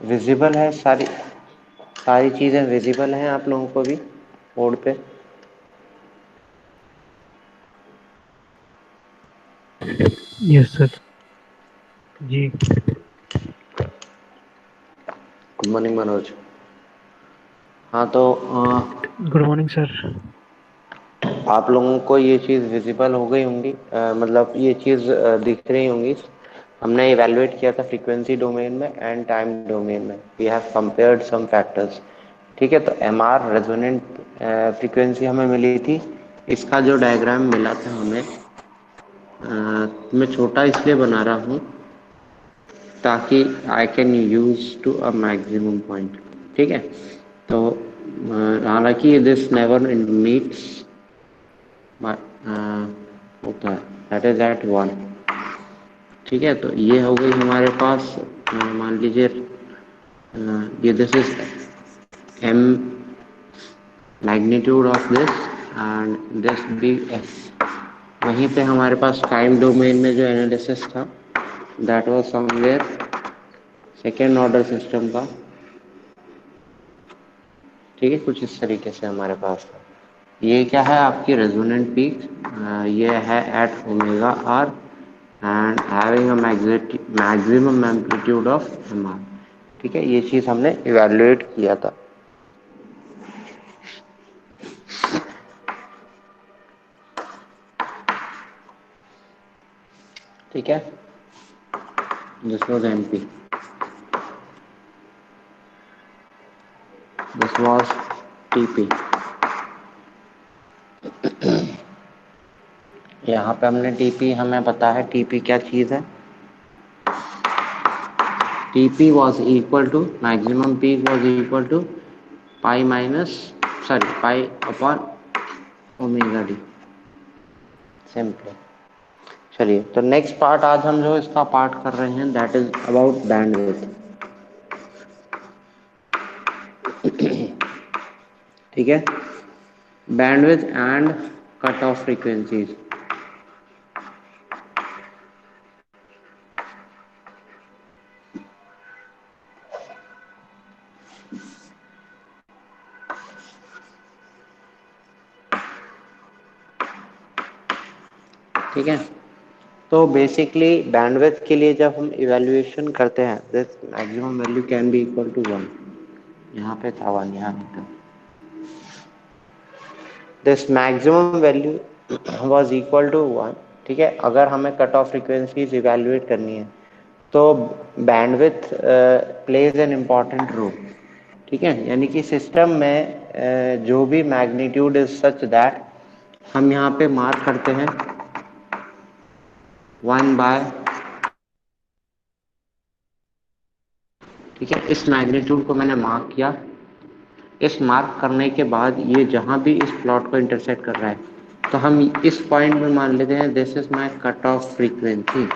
Visible है, सारी सारी चीज़ें विजिबल हैं आप लोगों को भी बोर्ड पे? Yes sir. जी। Good morning Manoj. हाँ तो गुड मॉर्निंग सर। आप लोगों को ये चीज़ विजिबल हो गई होंगी, मतलब ये चीज़ दिख रही होंगी। हमने इवेलुएट किया था फ्रीक्वेंसी डोमेन में एंड टाइम डोमेन में। We have compared some factors. ठीक है, तो एम आर रेजोनेंट फ्रीक्वेंसी हमें मिली थी। इसका जो डायग्राम मिला था हमें, मैं छोटा इसलिए बना रहा हूँ ताकि I can use to a maximum point. ठीक है, तो हालांकि दिस नेवर मीट्स होता है, दैट इज एट वन। ठीक है, तो ये हो गई हमारे पास, मान लीजिए ये this is M magnitude of this and this B F. वहीं पे हमारे पास टाइम डोमेन में जो एनालिसिस था that was somewhere second order system का। ठीक है, कुछ इस तरीके से हमारे पास था। ये क्या है आपकी रेजोनेंट पीक, ये है at omega R and having a maximum amplitude of M R. ठीक है, ये चीज़ हमने इवेलुएट किया था। ठीक है, this was MP, this was TP. यहाँ पे हमने टीपी, हमें पता है टीपी क्या चीज़ है। TP was equal to maximum peak was equal to pi minus, sorry pi upon omega D, simple. चलिए, तो नेक्स्ट पार्ट आज हम जो इसका पार्ट कर रहे हैं दैट इज अबाउट बैंडविड्थ। ठीक है, bandwidth and cut off frequencies. ठीक है, तो बेसिकली बैंडविड्थ के लिए जब हम इवैल्यूएशन करते हैं this maximum value can be equal to 1। यहाँ पे था 1, यहाँ नहीं था। This maximum value was equal to 1। ठीक है, अगर हमें कट ऑफ फ्रीक्वेंसीज इवैल्यूएट करनी है तो bandwidth plays an important role. ठीक है, यानी कि सिस्टम में जो भी मैग्नीट्यूड इज सच दैट हम यहाँ पे मार्क करते हैं 1/। ठीक है, इस मैग्नीट्यूड को मैंने मार्क किया। इस मार्क करने के बाद ये जहाँ भी इस प्लॉट को इंटरसेक्ट कर रहा है तो हम इस पॉइंट में मान लेते हैं this is my cut off frequency.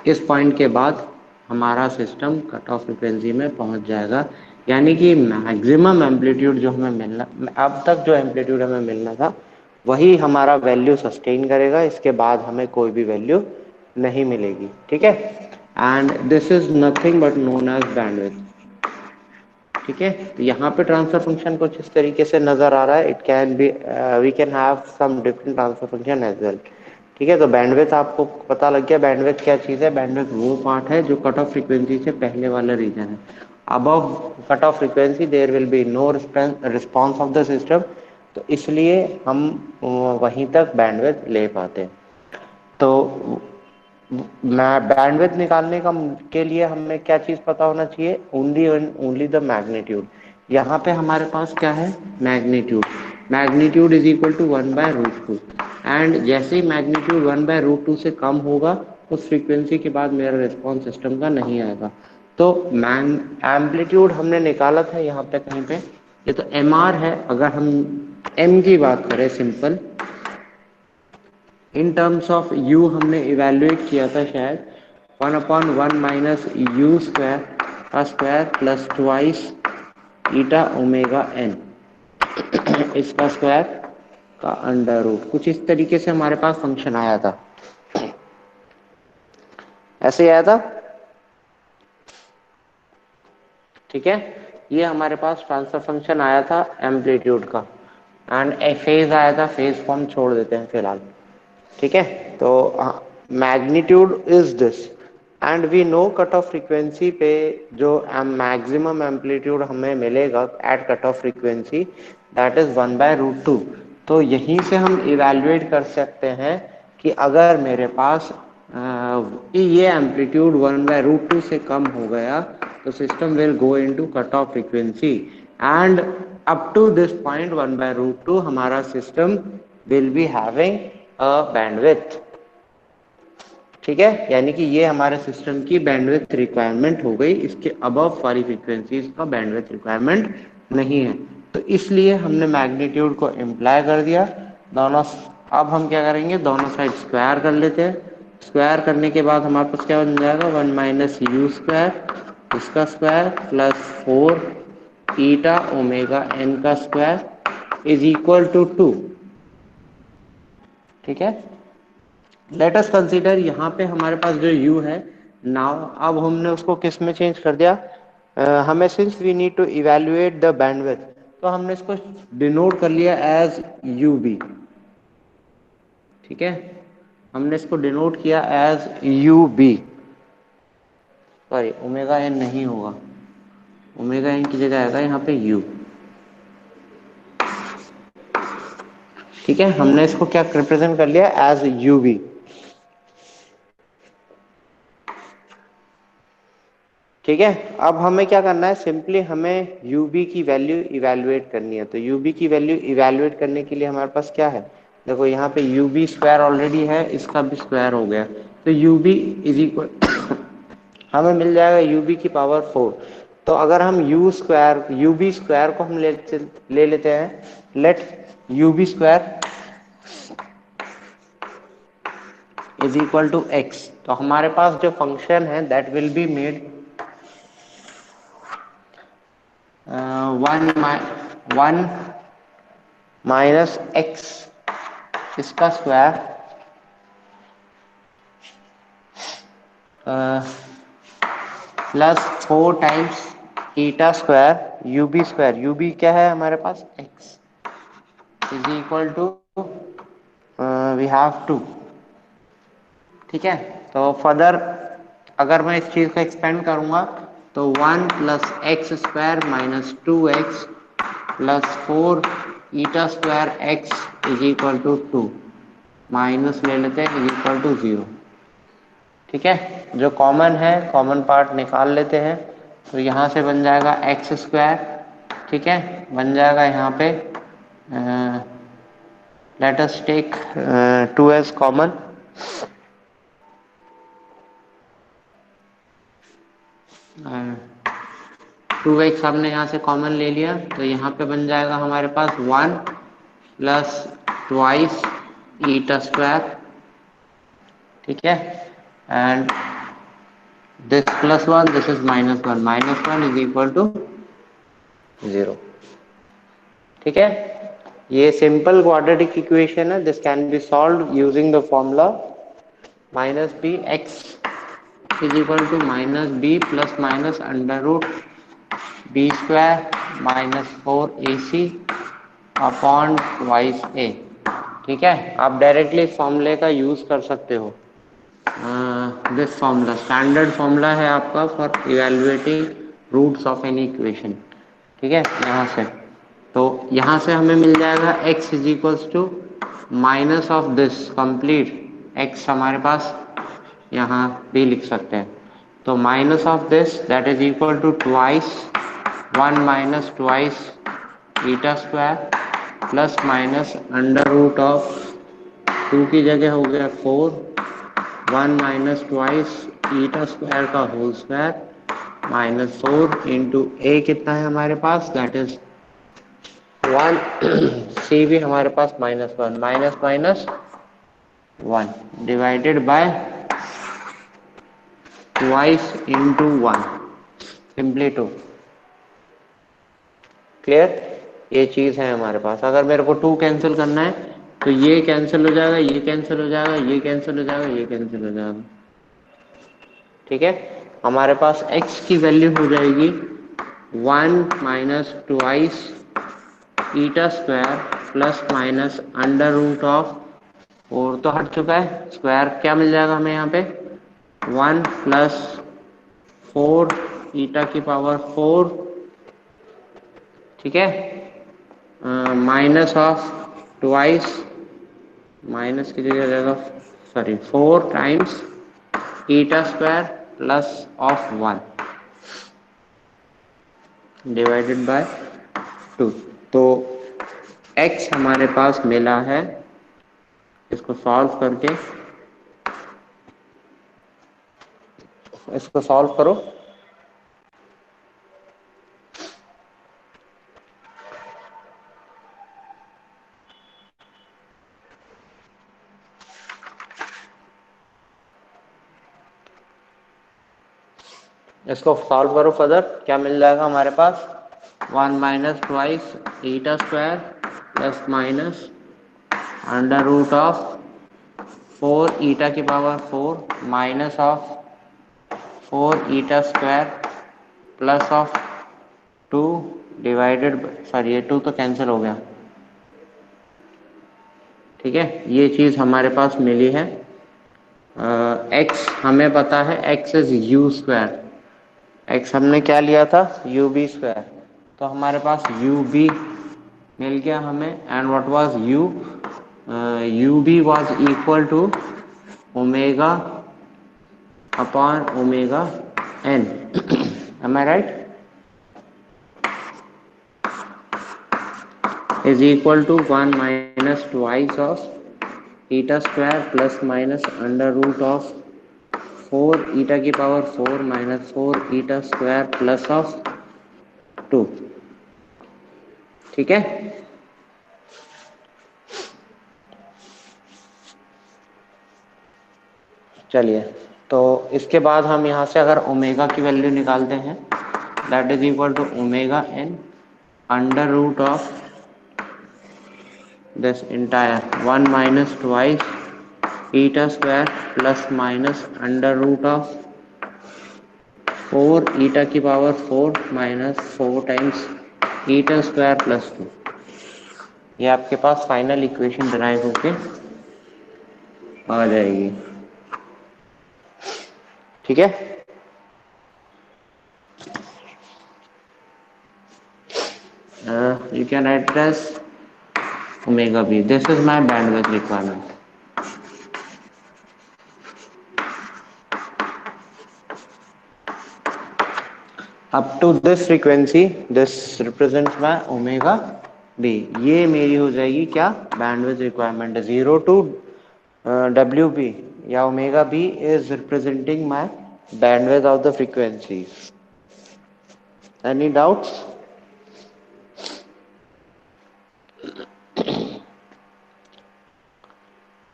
इस पॉइंट के बाद हमारा सिस्टम कट ऑफ फ्रीक्वेंसी में पहुंच जाएगा, यानी कि मैक्सिमम एम्पलीट्यूड जो हमें मिलना, अब तक जो एम्पलीट्यूड हमें मिलना था वही हमारा वैल्यू सस्टेन करेगा। इसके बाद हमें कोई भी वैल्यू नहीं मिलेगी। ठीक है, and this is nothing but known as bandwidth. ठीक है, तो यहाँ पे ट्रांसफर फंक्शन कुछ इस तरीके से नजर आ रहा है। It can be, we can have some different transfer function as well. ठीक है, तो बैंडविड्थ आपको पता लग गया। बैंडविड्थ क्या चीज़ है? बैंडविड्थ वो पार्ट है जो कट ऑफ फ्रीक्वेंसी से पहले वाला रीजन है। Above cut off frequency there will be no response of the system, तो इसलिए हम वहीं तक बैंडविड्थ ले पाते हैं। तो मैं बैंडविड्थ निकालने का के लिए हमें क्या चीज पता होना चाहिए? Only the magnitude. यहाँ पे हमारे पास क्या है? Magnitude. Magnitude is equal to 1/√2। And जैसे ही मैग्नीट्यूड 1/√2 से कम होगा उस फ्रीक्वेंसी के बाद मेरा रिस्पॉन्स सिस्टम का नहीं आएगा। तो एम्पलीट्यूड हमने निकाला था यहाँ पे कहीं पे, ये तो एम आर है। अगर हम एम की बात करें simple in terms of you, हमने इवेल्युएट किया था शायद 1/1 माइनस यू स्क्वायर का square plus twice eta omega N इसका स्क्वायर का अंडर रूट। कुछ इस तरीके से हमारे पास फंक्शन आया था। ऐसे ही आया था। ठीक है, ये हमारे पास ट्रांसफर फंक्शन आया था एम्पलीट्यूड का, एंड फेज आया था, फेज फॉर्म छोड़ देते हैं फिलहाल। ठीक है, तो magnitude is this, and we know cut off frequency पे जो मैक्सिमम एम्पलीट्यूड हमें मिलेगा at cut off frequency that is 1/√2। तो यहीं से हम इवेल्युएट कर सकते हैं कि अगर मेरे पास ये एम्पलीट्यूड 1/√2 से कम हो गया तो system will go into cut off frequency, and up to this point 1/√2 हमारा system will be having a bandwidth. ठीक है, यानी कि ये हमारे सिस्टम की बैंडविड्थ रिक्वायरमेंट हो गई, इसके अबव वाली फ्रीक्वेंसीज का बैंडविड्थ रिक्वायरमेंट नहीं है, तो इसलिए हमने मैग्नीट्यूड को इम्प्लाई कर दिया दोनों। अब हम क्या करेंगे, दोनों साइड स्क्वायर कर लेते हैं। स्क्वायर करने के बाद हमारे पास क्या बन जाएगा, 1 माइनस यू स्क्वायर इसका स्क्वायर प्लस 4 ईटा ओमेगा एन का स्क्वायर इज इक्वल टू 2। ठीक है, लेट अस कंसीडर यहाँ पे हमारे पास जो u है नाउ, अब हमने उसको किस में चेंज कर दिया, हमें since we need to evaluate the bandwidth, तो हमने इसको डिनोट कर लिया एज ub। ठीक है, हमने इसको डिनोट किया as ub, sorry omega N नहीं होगा, ओमेगा एन की जगह आएगा यहाँ पे u। ठीक है, हमने इसको क्या रिप्रेजेंट कर लिया एज ub। ठीक है, अब हमें क्या करना है, सिंपली हमें ub की वैल्यू इवेल्युएट करनी है। तो ub की वैल्यू इवेल्युएट करने के लिए हमारे पास क्या है, देखो यहाँ पे ub स्क्वायर ऑलरेडी है, इसका भी स्क्वायर हो गया, तो ub इज इक्वल हमें मिल जाएगा ub की पावर 4। तो अगर हम ub स्क्वायर को हम ले लेते हैं, let ub square is equal to x, तो हमारे पास जो फंक्शन है that will be made 1 minus x इसका square plus 4 times eta square ub square, ub क्या है हमारे पास x is equal to we have 2। ठीक है, तो फर्दर अगर मैं इस चीज को एक्सपेंड करूंगा तो 1 plus x square minus 2x plus 4 eta square x is equal to 2, minus ले लेते हैं इज इक्वल टू 0। ठीक है, जो कॉमन है कॉमन पार्ट निकाल लेते हैं, तो यहाँ से बन जाएगा एक्स स्क्वायर। ठीक है, बन जाएगा यहाँ पे let us take 2 as common, two x हमने यहाँ से कॉमन ले लिया, तो यहाँ पे बन जाएगा हमारे पास 1 प्लस ट्वाइस ईटा स्क्वायर। ठीक है, and this plus 1 this is minus one is equal to 0। ठीक है, ये सिंपल क्वाड्रेटिक इक्वेशन है, this can be solve using the formula minus B X is equal to minus B plus minus under root B square minus 4ac upon twice A. ठीक है, आप directly फॉर्मूले का use कर सकते हो, this formula standard formula है आपका for evaluating roots of any equation. ठीक है, यहाँ से तो यहाँ से हमें मिल जाएगा x is equals to minus of this complete x, हमारे पास यहाँ भी लिख सकते हैं, तो minus of this that is equal to twice 1 minus twice eta square plus minus under root of 2 की जगह हो गया 4 1 माइनस ट्वाइस ईटा स्क्वायर का whole square minus 4 into a कितना है हमारे पास दैट इज 1 सी भी हमारे पास -1 minus minus 1 divided by twice into 1 simply 2। Clear, ये चीज है हमारे पास। अगर मेरे को 2 कैंसिल करना है तो ये कैंसिल हो जाएगा, ये कैंसिल हो जाएगा, ये कैंसिल हो जाएगा, ये कैंसिल हो जाएगा। ठीक है, हमारे पास x की वैल्यू हो जाएगी 1 minus twice eta square plus minus under root of, और तो हट चुका है, स्क्वायर क्या मिल जाएगा हमें यहाँ पे 1 प्लस 4 ईटा की पावर 4, ठीक है, माइनस ऑफ ट्वाइस, माइनस की जगह जाएगा sorry 4 times eta square plus of 1 divided by 2। तो x हमारे पास मिला है, इसको सॉल्व करके, इसको सॉल्व करो, इसको सॉल्व करो फर्दर, क्या मिल जाएगा हमारे पास 1 minus twice eta square plus minus under root of 4 eta की power 4 minus of 4 eta square plus of 2 divided, sorry ये 2 तो कैंसिल हो गया, ठीक है, ये चीज़ हमारे पास मिली है। x हमें पता है x is you square, x हमने क्या लिया था यू बी स्क्वायर, तो हमारे पास यू बी मिल गया हमें, and what was you, you b was equal to omega upon omega n, am I right, is equal to 1 minus twice of eta square plus minus under root of 4 eta की power 4 minus 4 eta square plus of 2, ठीक है। चलिए, तो इसके बाद हम यहाँ से अगर ओमेगा की वैल्यू निकालते हैं, that is equal to omega n under root of this entire 1 minus twice eta square plus minus under root of 4 eta की power 4 minus 4 times eta square plus 2, ये आपके पास फाइनल इक्वेशन डिराइव होके आ जाएगी, ठीक है। You can write as omega b, this is my bandwidth requirement. Up to this frequency this represents my omega b, ये मेरी हो जाएगी क्या bandwidth requirement, 0 to W B या omega B is representing my bandwidth of the frequencies. Any doubts?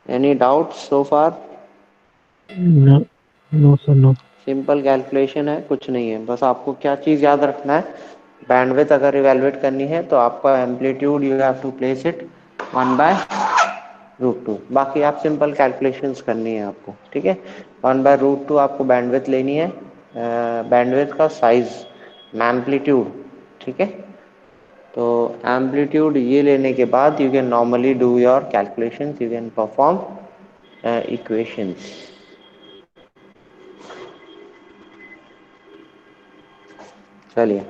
Any doubts so far? No, no sir, no. Simple calculation है, कुछ नहीं है, बस आपको क्या चीज़ याद रखना है, बैंडविड्थ अगर इवेलुएट करनी है तो आपका amplitude you have to place it 1/√2, बाकी आप सिंपल कैलकुलेशंस करनी है आपको, ठीक है। 1/√2 आपको बैंडविड्थ लेनी है, बैंडविड्थ का साइज एम्पलीट्यूड, ठीक है। तो एम्पलीट्यूड ये लेने के बाद you can normally do your calculations, you can perform equations. चलिए,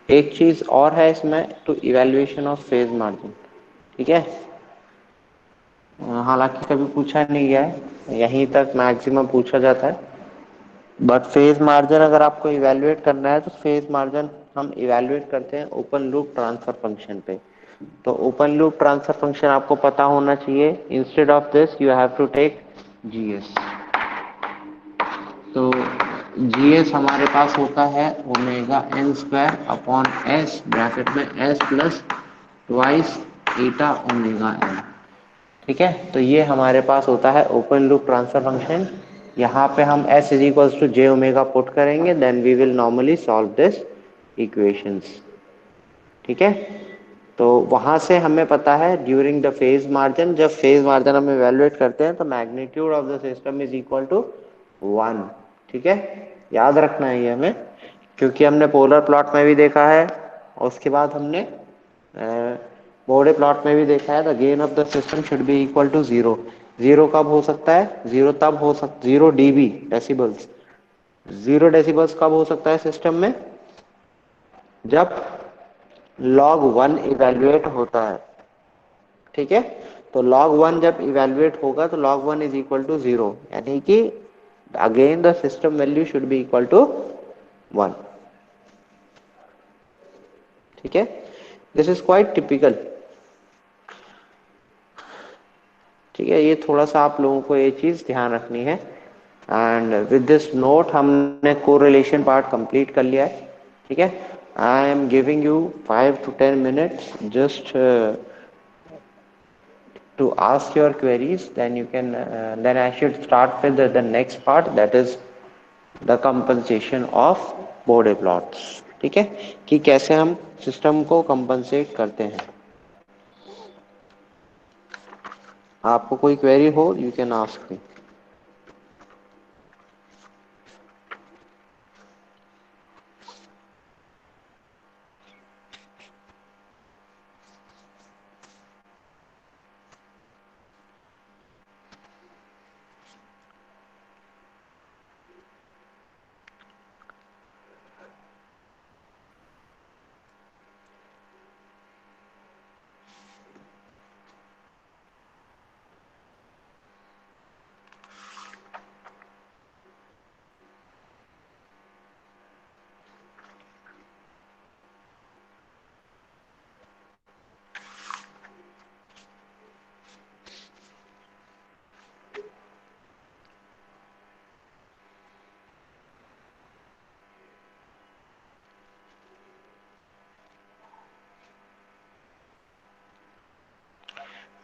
एक चीज और है इसमें, to evaluation of phase margin, ठीक है। हालांकि कभी पूछा नहीं गया है, यहीं तक मैक्सिमम पूछा जाता है, बट फेज मार्जिन अगर आपको इवैल्यूएट करना है तो फेज मार्जिन हम इवैल्यूएट करते हैं ओपन लूप ट्रांसफर फंक्शन पे। तो ओपन लूप ट्रांसफर फंक्शन आपको पता होना चाहिए, instead of this you have to take GS. तो जीएस हमारे पास होता है omega n square upon s bracket में s plus twice eta omega n, ठीक है। तो ये हमारे पास होता है ओपन लूप ट्रांसफर फंक्शन। यहाँ पे हम s is equals to J omega put करेंगे, then we will normally solve this equations, ठीक है। तो वहां से हमें पता है ड्यूरिंग द फेज मार्जिन, जब फेज मार्जिन हम इवेलुएट करते हैं तो magnitude of the system is equal to 1। ठीक है, याद रखना है ये हमें, क्योंकि हमने पोलर प्लॉट में भी देखा है और उसके बाद हमने बोर्डे प्लॉट में भी देखा है, the gain of the system should be equal to zero. Zero कब हो सकता है? जीरो तब हो सकता, 0 dB डेसिबल्स, 0 डेसिबल्स कब हो सकता है सिस्टम में? जब log 1 इवेल्युएट होता है। ठीक है, तो log 1 जब इवेल्युएट होगा तो log 1 इज इक्वल टू 0, यानी कि again the system value should be equal to 1। ठीक है, दिस इज क्वाइट टिपिकल। ठीक है, ये थोड़ा सा आप लोगों को ये चीज ध्यान रखनी है। एंड विद दिस नोट हमने कोरिलेशन पार्ट कंप्लीट कर लिया है। ठीक है, I am giving you 5 to 10 minutes just to ask your queries, then you can then I should start with the next part, that is the compensation of Bode plots। ठीक है, कि कैसे हम सिस्टम को कंपनसेट करते हैं। आपको कोई क्वेरी हो, यू कैन आस्क मी।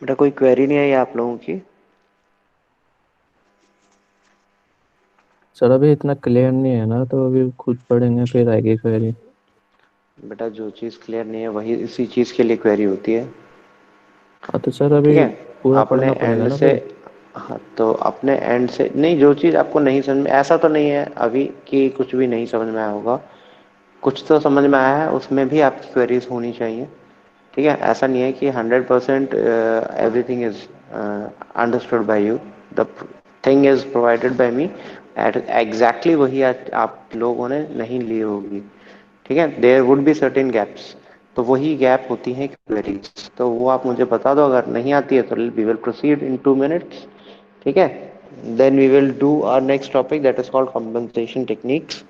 बेटा कोई क्वेरी नहीं आई आप लोगों की? सर अभी इतना क्लियर नहीं है ना, तो अभी खुद पढ़ेंगे फिर आएगी क्वेरी। बेटा जो चीज़ क्लियर नहीं है वही इसी चीज़ के लिए क्वेरी होती है। हाँ तो सर ठीक अभी है, पूरा अपने पढ़ना पड़ेगा एंड ना से। फिर। हाँ, तो अपने एंड से नहीं, जो चीज़ आपको नहीं समझ में, ऐसा तो नहीं है अभी कि कुछ भी नहीं समझ में आया होगा, कुछ तो समझ में आया है, उसमें भी आपकी क्वेरीज होनी चाहिए। ठीक है, ऐसा नहीं है कि 100% everything is understood by you, the thing is provided by me at exactly वही आप लोगों ने नहीं ली होगी। ठीक है, there would be certain gaps, तो वही गैप होती हैं क्वेरीज, तो वो आप मुझे बता दो, अगर नहीं आती है तो we will proceed in 2 minutes। ठीक है, then we will do our next topic that is called compensation techniques.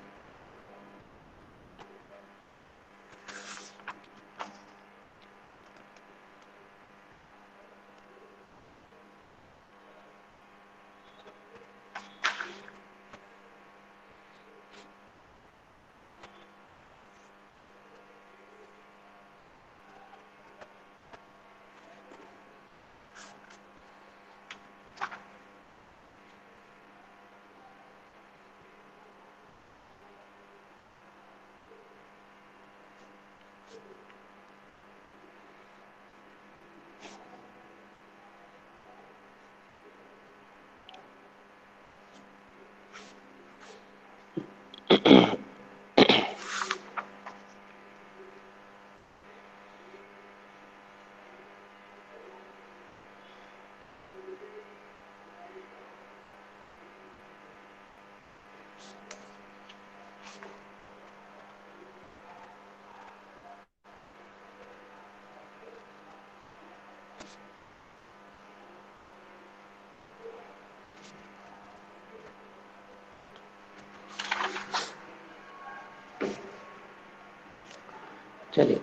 चलिए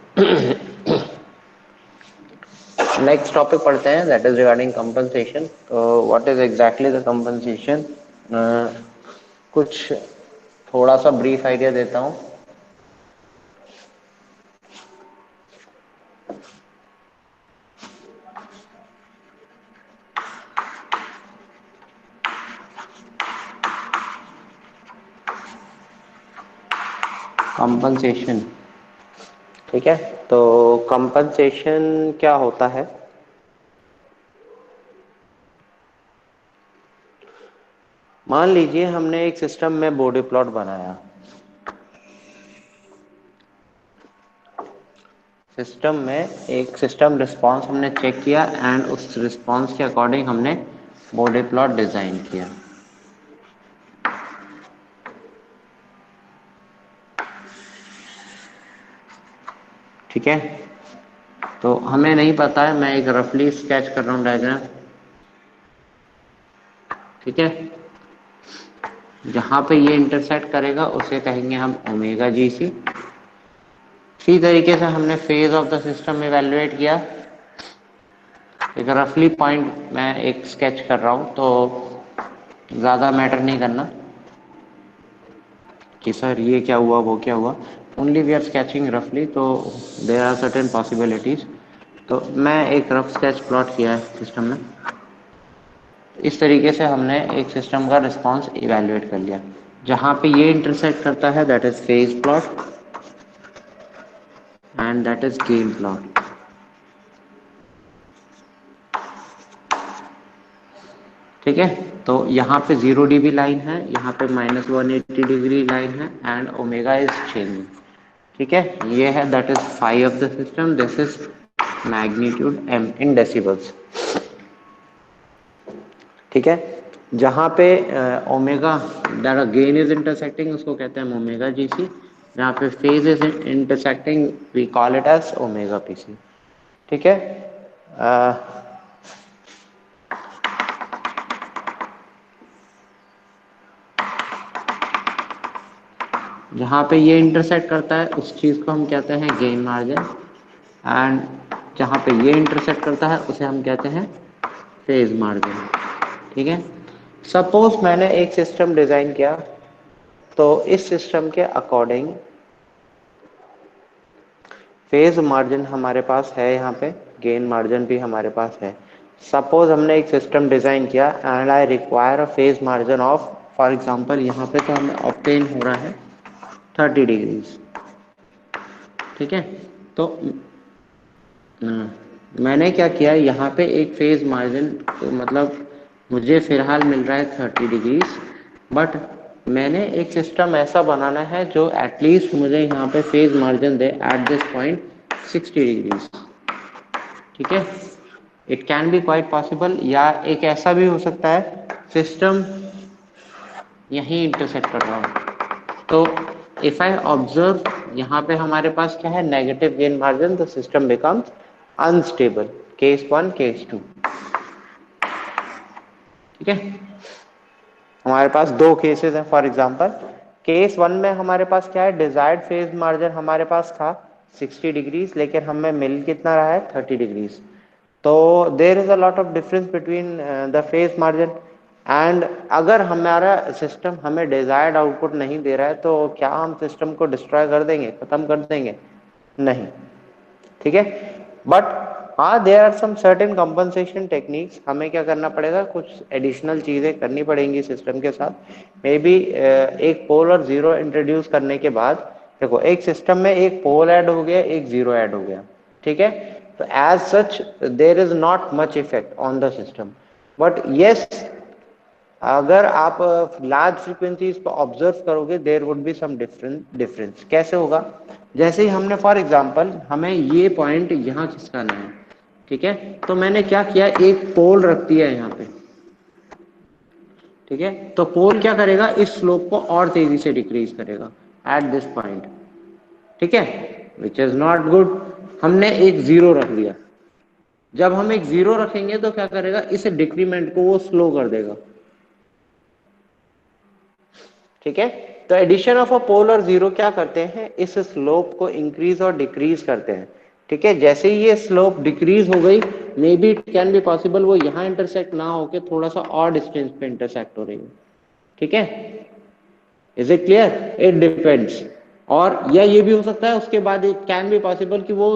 नेक्स्ट टॉपिक पढ़ते हैं, दैट इज रिगार्डिंग कंपनसेशन। तो what is exactly the compensation, कुछ थोड़ा सा ब्रीफ आइडिया देता हूँ। कंपनसेशन ठीक है, तो कंपनसेशन क्या होता है? मान लीजिए हमने एक सिस्टम में बॉडी प्लॉट बनाया, सिस्टम में एक सिस्टम रिस्पांस हमने चेक किया एंड उस रिस्पांस के अकॉर्डिंग हमने बॉडी प्लॉट डिजाइन किया। ठीक है, तो हमें नहीं पता है, मैं एक रफली स्केच कर रहा हूं डायग्राम। ठीक है, जहां पे ये इंटरसेक्ट करेगा उसे कहेंगे हम ओमेगा जी सी। इसी तरीके से हमने phase of the system evaluate किया। एक रफली पॉइंट मैं एक स्केच कर रहा हूं, तो ज्यादा मैटर नहीं करना कि सर ये क्या हुआ वो क्या हुआ, ओनली वी आर स्केचिंग रफली, तो देर आर सर्टेन पॉसिबिलिटीज। तो मैं एक रफ स्केच प्लॉट किया है सिस्टम में। इस तरीके से हमने एक सिस्टम का रिस्पांस इवेलुएट कर लिया। जहां पे ये इंटरसेक्ट करता है that is phase plot and that is gain plot. ठीक है, तो यहाँ पे 0 dB लाइन है, यहाँ पे -180 डिग्री लाइन है एंड ओमेगा इज चेंजिंग। ठीक है, ये है that is phi of the system, this is magnitude M in decibels. ठीक है, जहाँ पे omega that gain is intersecting उसको कहते हैं ओमेगा जी सी, जहाँ पे phase is intersecting we call it as omega P C. ठीक है, जहाँ पे ये इंटरसेक्ट करता है उस चीज को हम कहते हैं गेन मार्जिन एंड जहाँ पे ये इंटरसेक्ट करता है उसे हम कहते हैं फेज मार्जिन। ठीक है, सपोज मैंने एक सिस्टम डिजाइन किया, तो इस सिस्टम के अकॉर्डिंग फेज मार्जिन हमारे पास है, यहाँ पे गेन मार्जिन भी हमारे पास है। सपोज हमने एक सिस्टम डिजाइन किया and I require a phase margin of, for example यहाँ पे तो हमें ऑब्टेन हो रहा है 30 डिग्रीज। ठीक है, तो मैंने क्या किया, यहाँ पे एक फेज मार्जिन, तो मतलब मुझे फिलहाल मिल रहा है 30 डिग्रीज, बट मैंने एक सिस्टम ऐसा बनाना है जो एटलीस्ट मुझे यहाँ पे phase margin they at this point 60 degrees. ठीक है, it can B quite possible, या एक ऐसा भी हो सकता है सिस्टम यहीं इंटरसेक्ट कर रहा हूँ, तो इफ आई ऑब्जर्व यहाँ पे हमारे पास क्या है, negative gain margin, the system becomes unstable, case 1 case 2। ठीक है, हमारे पास दो केसेस हैं। फॉर एग्जांपल केस 1 में हमारे पास क्या है, डिजायर्ड फेज मार्जिन हमारे पास था 60 डिग्रीज, लेकिन हमें मिल कितना रहा है 30 डिग्रीज। तो there is a lot of difference between the phase margin and अगर हमारा सिस्टम हमें डिजायर्ड आउटपुट नहीं दे रहा है, तो क्या हम सिस्टम को डिस्ट्रॉय कर देंगे, खत्म कर देंगे? नहीं। ठीक है, बट हाँ there are some certain compensation techniques, हमें क्या करना पड़ेगा, कुछ एडिशनल चीजें करनी पड़ेंगी सिस्टम के साथ। मे बी एक पोल और जीरो इंट्रोड्यूस करने के बाद, देखो एक सिस्टम में एक पोल ऐड हो गया, एक जीरो ऐड हो गया। ठीक है, तो as such there is not much effect on the system, but yes अगर आप लार्ज फ्रीक्वेंसीज को ऑब्जर्व करोगे there would be some difference. कैसे होगा, जैसे ही हमने फॉर एग्जांपल हमें ये पॉइंट यहाँ खिसकाना है। ठीक है, तो मैंने क्या किया, एक पोल रख दिया यहाँ पे। ठीक है, तो पोल क्या करेगा, इस स्लोप को और तेजी से डिक्रीज करेगा एट दिस पॉइंट। ठीक है, विच इज नॉट गुड। हमने एक जीरो रख दिया, जब हम एक जीरो रखेंगे तो क्या करेगा, इस डिक्रीमेंट को वो स्लो कर देगा। ठीक है, तो एडिशन ऑफ अ पोल और जीरो क्या करते हैं, इस स्लोप को इंक्रीज और डिक्रीज करते हैं। ठीक है, जैसे ही ये स्लोप डिक्रीज हो गई, may be it can be possible वो यहां इंटरसेक्ट ना होके थोड़ा सा और डिस्टेंस पे इंटरसेक्ट हो रही है। ठीक है, is it clear? It depends. और या ये भी हो सकता है उसके बाद इट कैन बी पॉसिबल कि वो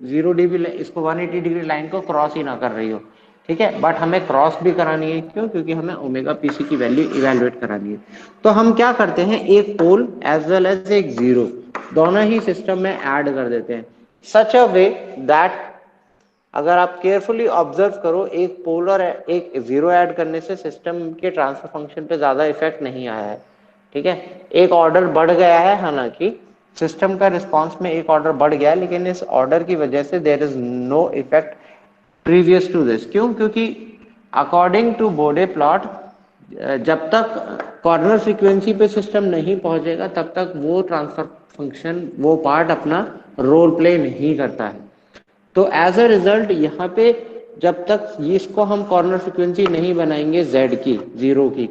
0 dB इसको 180 डिग्री लाइन को क्रॉस ही ना कर रही हो। ठीक है, बट हमें क्रॉस भी करानी है, क्यों? क्योंकि हमें ओमेगा पीसी की वैल्यू इवेलुएट करानी है। तो हम क्या करते हैं, एक पोल एज वेल एज एक जीरो, दोनों ही सिस्टम में ऐड कर देते हैं, सच अ वे दैट अगर आप केयरफुली ऑब्जर्व करो, एक पोल और एक जीरो ऐड करने से सिस्टम के ट्रांसफर फंक्शन पे ज्यादा इफेक्ट नहीं आया है, ठीक है। एक ऑर्डर बढ़ गया है, हालांकि सिस्टम का रिस्पांस में एक ऑर्डर बढ़ गया है, लेकिन इस ऑर्डर की वजह से there is no effect previous to this. क्यों? क्योंकि अकॉर्डिंग टू बोडे प्लॉट जब तक कॉर्नर फ्रीक्वेंसी पे सिस्टम नहीं पहुंचेगा तब तक वो ट्रांसफर फंक्शन, वो पार्ट अपना रोल प्ले नहीं करता है। तो एज अ रिजल्ट यहाँ पे जब तक इसको हम कॉर्नर फ्रीक्वेंसी नहीं बनाएंगे जेड की, जीरो की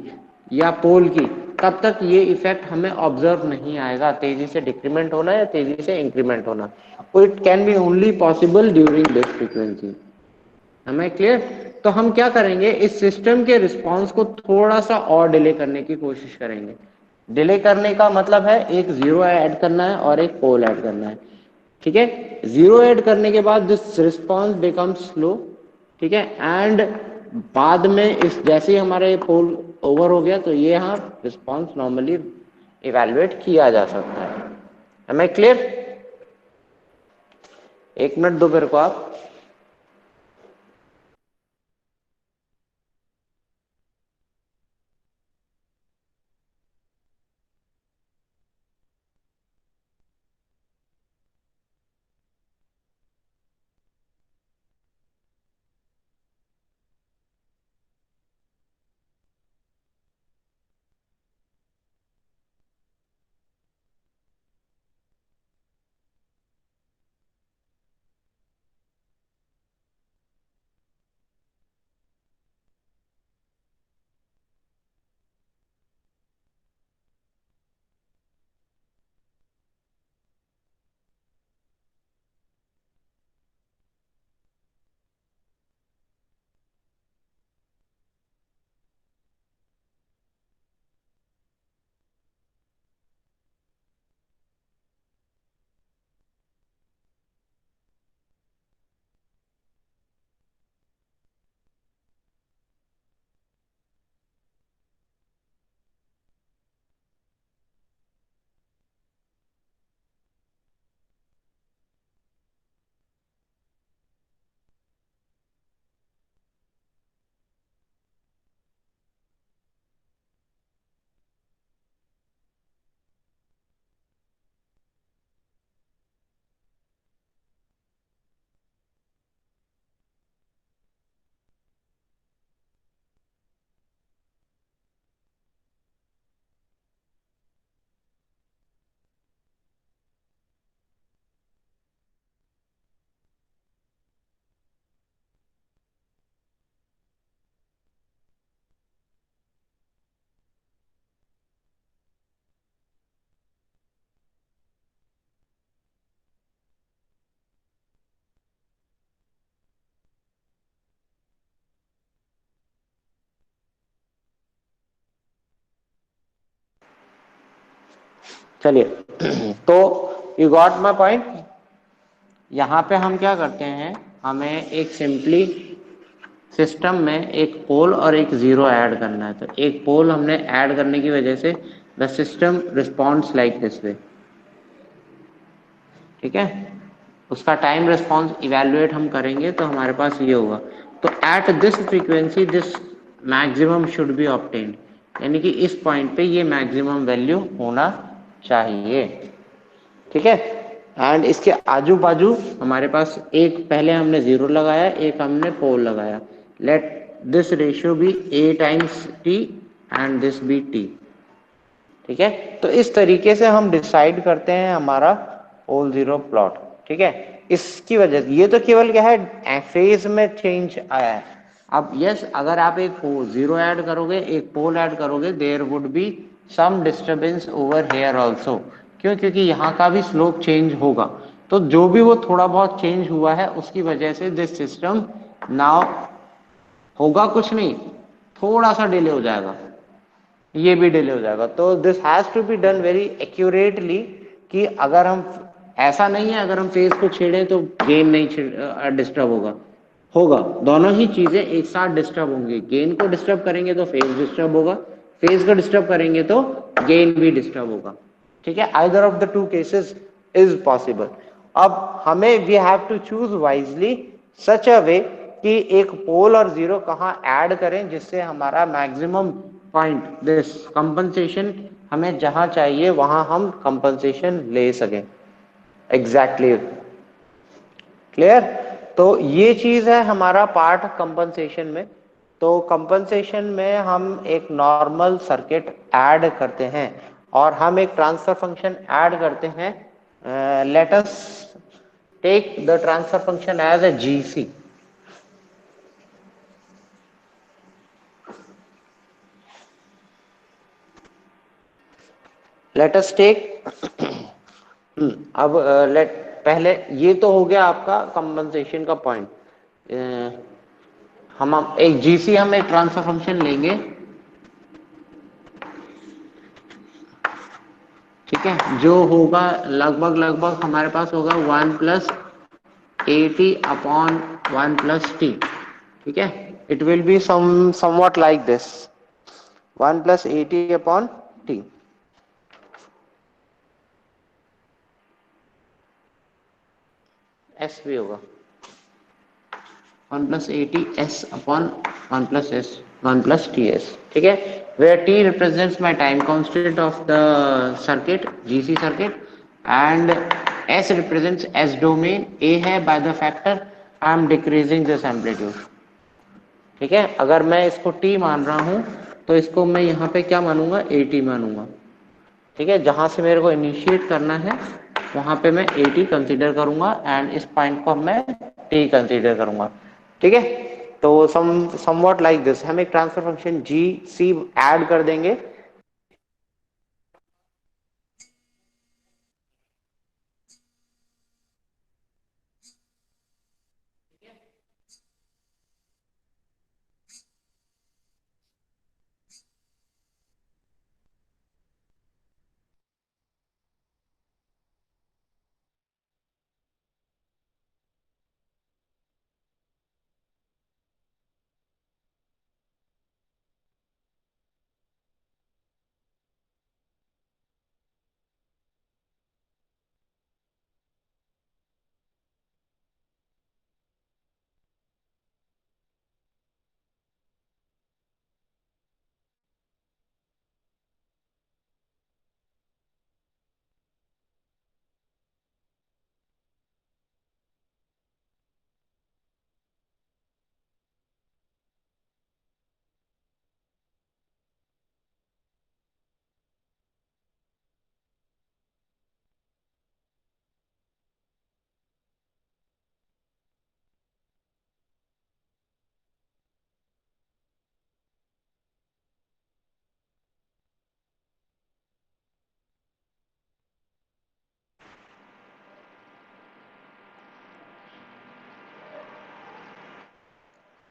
या पोल की, तब तक ये इफेक्ट हमें ऑब्जर्व नहीं आएगा, तेजी से डिक्रीमेंट होना या तेजी से इंक्रीमेंट होना। It can B only possible during this frequency. हमें क्लियर? तो हम क्या करेंगे, इस सिस्टम के रिस्पांस को थोड़ा सा और डिले करने की कोशिश करेंगे। डिले करने का मतलब है एक जीरो ऐड करना है और एक पोल ऐड करना है, ठीक है। जीरो ऐड करने के बाद दिस रिस्पांस बिकम्स स्लो, ठीक है। एंड बाद में इस जैसे ही हमारा ये पोल ओवर हो गया तो ये यहाँ रिस्पांस नॉर्मली इवेलुएट किया जा सकता है। हमें क्लियर? एक मिनट दो मेरे को आप। चलिए तो यू गॉट माई पॉइंट। यहाँ पे हम क्या करते हैं, हमें एक सिंपली सिस्टम में एक पोल और एक जीरो ऐड करना है। तो एक पोल हमने ऐड करने की वजह से the system responds like this way, ठीक है। उसका टाइम रिस्पॉन्स इवेल्युएट हम करेंगे तो हमारे पास ये होगा। तो at this frequency this maximum should be obtained, यानी कि इस पॉइंट पे ये मैक्सिमम वैल्यू होना चाहिए, ठीक है। एंड इसके आजू बाजू हमारे पास एक पहले हमने जीरो लगाया, एक हमने पोल लगाया। Let this ratio be a times T and this be T, ठीक है। तो इस तरीके से हम डिसाइड करते हैं हमारा पोल जीरो प्लॉट, ठीक है। इसकी वजह से ये तो केवल क्या है, फेज में चेंज आया है। अब यस, अगर आप एक जीरो ऐड करोगे, एक पोल ऐड करोगे, there would be some disturbance over here also. क्यों? क्योंकि यहाँ का भी स्लोप चेंज होगा। तो जो भी वो थोड़ा बहुत चेंज हुआ है उसकी वजह से दिस सिस्टम नाउ होगा कुछ नहीं, थोड़ा सा डिले हो जाएगा, ये भी डिले हो जाएगा। तो this has to be done very accurately, कि अगर हम ऐसा नहीं है अगर हम फेज को छेड़े तो गेन नहीं डिस्टर्ब होगा, होगा दोनों ही चीजें एक साथ डिस्टर्ब होंगी। गेन को डिस्टर्ब करेंगे तो फेज डिस्टर्ब होगा, फेज को डिस्टर्ब करेंगे तो गेन भी डिस्टर्ब होगा, ठीक है, either of the two cases is possible. अब हमें we have to choose wisely such a way कि एक पोल और जीरो कहाँ ऐड करें जिससे हमारा मैक्सिमम पॉइंट दिस कंपनसेशन हमें जहां चाहिए वहां हम कंपनसेशन ले सकें। Exactly clear. तो ये चीज है हमारा पार्ट कंपनसेशन में। तो कंपनसेशन में हम एक नॉर्मल सर्किट ऐड करते हैं और हम एक ट्रांसफर फंक्शन ऐड करते हैं। Let us take the transfer function as a GC. Let us take अब लेट पहले ये तो हो गया आपका कंपनसेशन का पॉइंट। हम एक जीसी हम एक ट्रांसफर फंक्शन लेंगे, ठीक है, जो होगा लगभग लगभग हमारे पास होगा 1+80/1+t। ठीक है, it will be somewhat like this 1+80/t। S भी होगा 1+80s/1+s 1+ts। ठीक है, where t represents my time constant of the circuit GC circuit and s represents s domain, a है by the factor I am decreasing this amplitude। ठीक है, अगर मैं इसको t मान रहा हूं तो इसको मैं यहाँ पे क्या मानूंगा, 80 मानूंगा। ठीक है, जहां से मेरे को इनिशिएट करना है वहां पे मैं 80 कंसीडर करूंगा एंड इस पॉइंट को मैं t कंसीडर करूंगा। ठीक है, तो समवॉट लाइक दिस हम एक ट्रांसफर फंक्शन जी सी ऐड कर देंगे।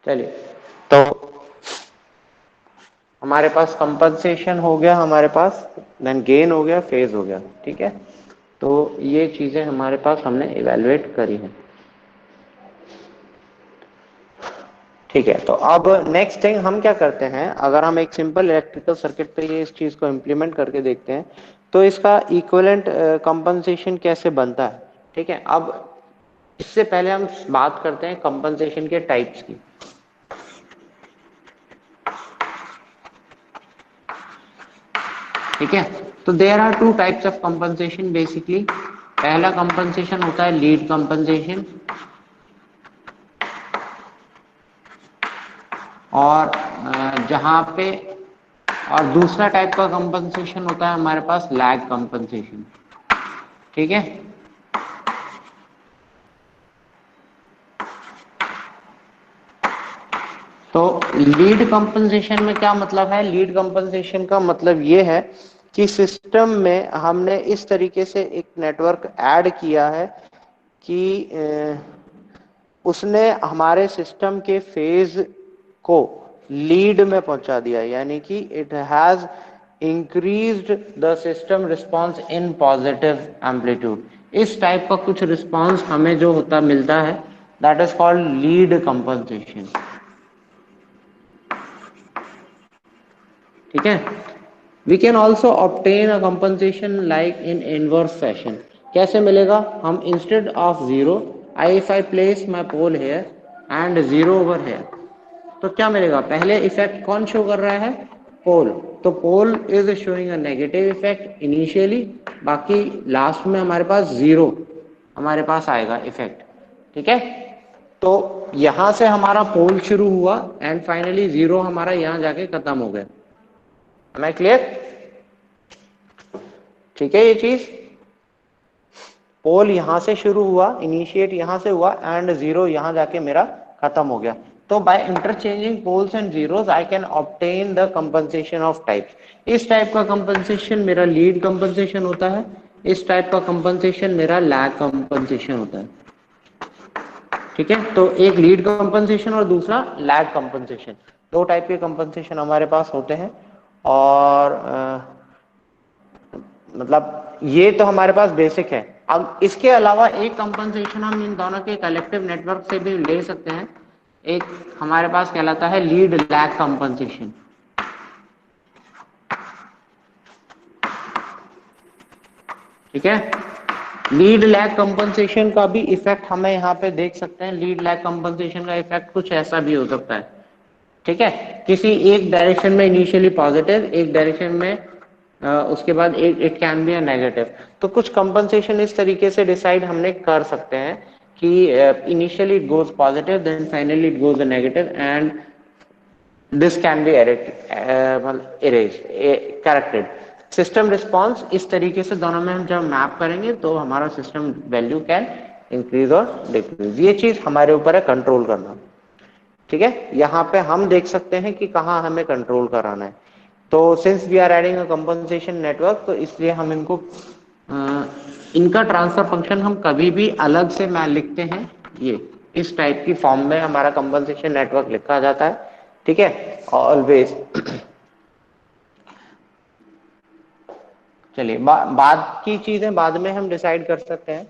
चलिए, तो हमारे पास कंपनसेशन हो गया, हमारे पास देन गेन हो गया, फेज हो गया। ठीक है, तो ये चीजें हमारे पास हमने इवेलुएट करी हैं। ठीक है, तो अब नेक्स्ट थिंग हम क्या करते हैं, अगर हम एक सिंपल इलेक्ट्रिकल सर्किट पे ये इस चीज को इम्प्लीमेंट करके देखते हैं तो इसका इक्विवेलेंट कंपनसेशन कैसे बनता है। ठीक है, अब इससे पहले हम बात करते हैं कंपनसेशन के टाइप्स की। ठीक है, तो there are two types of compensation basically. पहला कंपनसेशन होता है लीड कंपनसेशन और जहां पे, और दूसरा टाइप का कंपनसेशन होता है हमारे पास लैग कंपनसेशन। ठीक है, तो लीड कंपनसेशन में क्या मतलब है, लीड कंपनसेशन का मतलब ये है कि सिस्टम में हमने इस तरीके से एक नेटवर्क ऐड किया है कि उसने हमारे सिस्टम के फेज को लीड में पहुंचा दिया, यानी कि it has increased the system response in positive amplitude. इस टाइप का कुछ रिस्पांस हमें जो होता मिलता है that is called lead compensation. ठीक है, we can also obtain a compensation like in inverse fashion. कैसे मिलेगा? हम instead of zero, I if I place my pole here and zero over here, तो क्या मिलेगा? पहले इफेक्ट कौन शो कर रहा है? पोल। तो pole is showing a negative effect initially, बाकी लास्ट में हमारे पास जीरो हमारे पास आएगा इफेक्ट। ठीक है, तो यहां से हमारा पोल शुरू हुआ एंड फाइनली जीरो हमारा यहां जाके खत्म हो गया। Am I clear? ठीक है, ये चीज पोल यहां से शुरू हुआ, इनिशिएट यहां से हुआ एंड जीरो यहां जाके मेरा खत्म हो गया। तो by interchanging poles and zeros I can obtain the compensation of types. इस टाइप का कंपनसेशन मेरा लीड कंपनसेशन होता है, इस टाइप का कंपनसेशन मेरा लैग कंपनसेशन होता है। ठीक है, तो एक लीड कंपनसेशन और दूसरा लैग कंपनसेशन, दो टाइप के कंपनसेशन हमारे पास होते हैं। और मतलब ये तो हमारे पास बेसिक है। अब इसके अलावा एक कंपनसेशन हम इन दोनों के कलेक्टिव नेटवर्क से भी ले सकते हैं। एक हमारे पास कहलाता है लीड लैग कंपनसेशन। ठीक है, लीड लैग कंपनसेशन का भी इफेक्ट हमें यहाँ पे देख सकते हैं। लीड लैग कंपनसेशन का इफेक्ट कुछ ऐसा भी हो सकता है। ठीक है, किसी एक डायरेक्शन में इनिशियली पॉजिटिव, एक डायरेक्शन में उसके बाद it can be a negative. तो कुछ कंपनसेशन इस तरीके से डिसाइड हमने कर सकते हैं कि initially it goes positive, then finally it goes negative and this can be erase corrected. System response इस तरीके से दोनों में हम जब मैप करेंगे तो हमारा सिस्टम वैल्यू कैन इंक्रीज और डिक्रीज। ये चीज हमारे ऊपर है कंट्रोल करना। ठीक है, यहाँ पे हम देख सकते हैं कि कहाँ हमें कंट्रोल कराना है। तो since we are adding a compensation network, तो इसलिए हम इनको इनका ट्रांसफर फंक्शन हम कभी भी अलग से मैं लिखते हैं, ये इस टाइप की फॉर्म में हमारा कंपनसेशन नेटवर्क लिखा जाता है। ठीक है, ऑलवेज चलिए बाद की चीजें बाद में हम डिसाइड कर सकते हैं।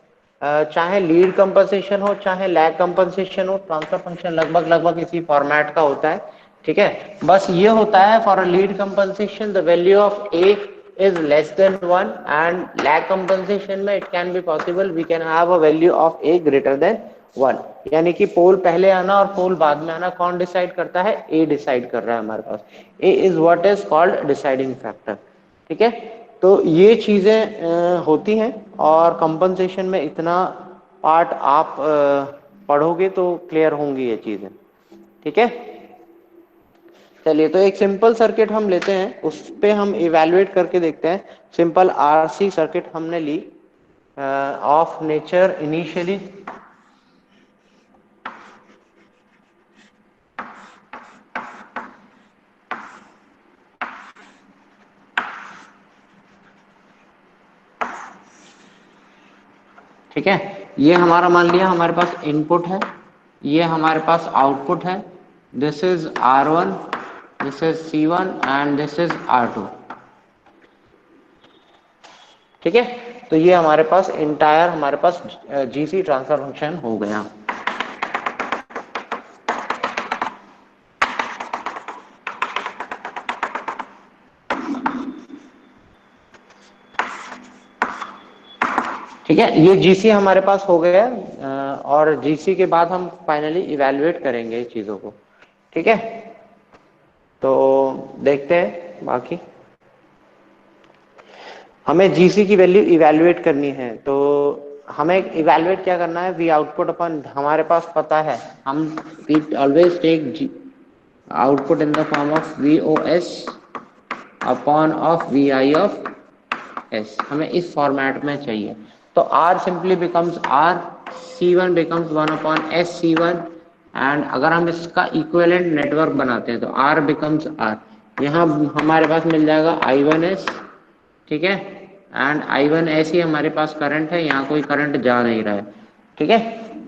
चाहे लीड कंपनसेशन हो चाहे लैग कंपनसेशन हो, ट्रांसफर फंक्शन लगभग लगभग इसी फॉर्मेट का होता है। ठीक है, बस ये होता है for a lead compensation the value of A is less than 1 and lag compensation में it can be possible we can have a value of A greater than 1। यानी कि पोल पहले आना और पोल बाद में आना कौन डिसाइड करता है? ए डिसाइड कर रहा है हमारे पास। A is what is called deciding factor. ठीक है, तो ये चीजें होती हैं और कंपनसेशन में इतना पार्ट आप पढ़ोगे तो क्लियर होंगी ये चीजें। ठीक है, चलिए तो एक सिंपल सर्किट हम लेते हैं, उस पे हम इवेलुएट करके देखते हैं। सिंपल आरसी सर्किट हमने ली ऑफ नेचर इनिशियली ठीक है, ये हमारा मान लिया हमारे पास इनपुट है, ये हमारे पास आउटपुट है। This is R1, this is C1 and this is R2। ठीक है, तो ये हमारे पास इंटायर हमारे पास जीसी ट्रांसफर फंक्शन हो गया। ठीक है, ये जीसी हमारे पास हो गया और जीसी के बाद हम फाइनली इवेलुएट करेंगे चीजों को। ठीक है, तो देखते हैं बाकी हमें जीसी की वैल्यू इवेलुएट करनी है। तो हमें इवेलुएट क्या करना है? वी आउटपुट अपन हमारे पास पता है, हम we always take output in the form of V O S upon of V I of S. हमें इस फॉर्मेट में चाहिए। तो R simply becomes R, C1 becomes 1 upon S C1 and अगर हम इसका इक्विवेलेंट नेटवर्क बनाते हैं तो आर बिकम्स आर। यहाँ हमारे पास मिल जाएगा I1S। ठीक है, एंड I1S ही हमारे पास करंट है, यहाँ कोई करंट जा नहीं रहा है। ठीक है,